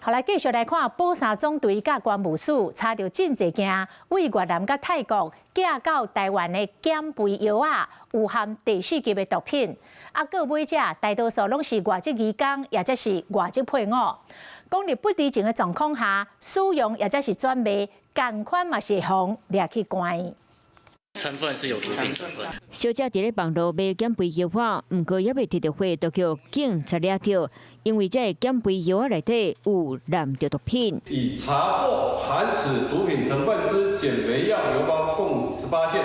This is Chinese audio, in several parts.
後來繼續來看寶山總隊甲關務署查到真濟件為越南甲泰國寄到台灣的減肥藥啊，有含第4級的毒品，啊，各買者大多數攏是外籍移工，或者是外籍配偶。講在不知情的狀況下使用，或者是轉賣，同款嘛是會掠去關。成分是有毒品成分。小姐佇咧網絡賣減肥藥啊，毋過也未摕到貨，就叫警察抓到，因為這減肥藥啊內底有含着毒品。已查獲含此毒品成分之減肥藥郵包共18件。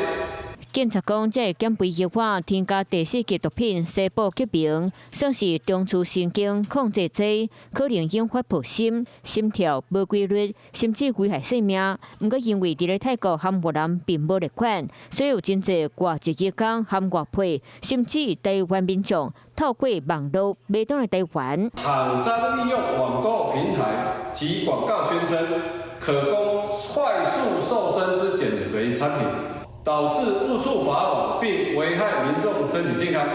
警察講，這減肥藥啊添加第4級毒品西部吉明，算是中樞神經控制劑，可能引發叵心、心跳無規律，甚至危害性命。毋過因為佇咧泰國和越南並無列管，所以有真濟外籍移工和外配，甚至台灣民眾透過網絡買到來台灣。廠商利用網購平台及廣告宣稱，可供快速瘦身之減肥產品，導致誤觸法網，並危害民眾身體健康。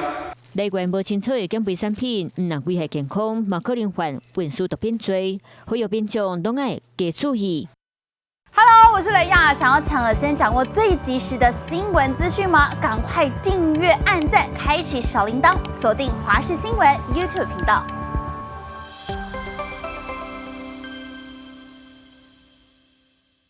來源無清楚的減肥產品，毋但危害健康，嘛可能犯運輸毒品罪，呼籲民眾攏愛加注意。Hello， 我是雷亞，想要搶先先掌握最及時的新聞資訊嗎？趕快訂閱、按讚、開啟小鈴鐺，鎖定華視新聞 YouTube 頻道。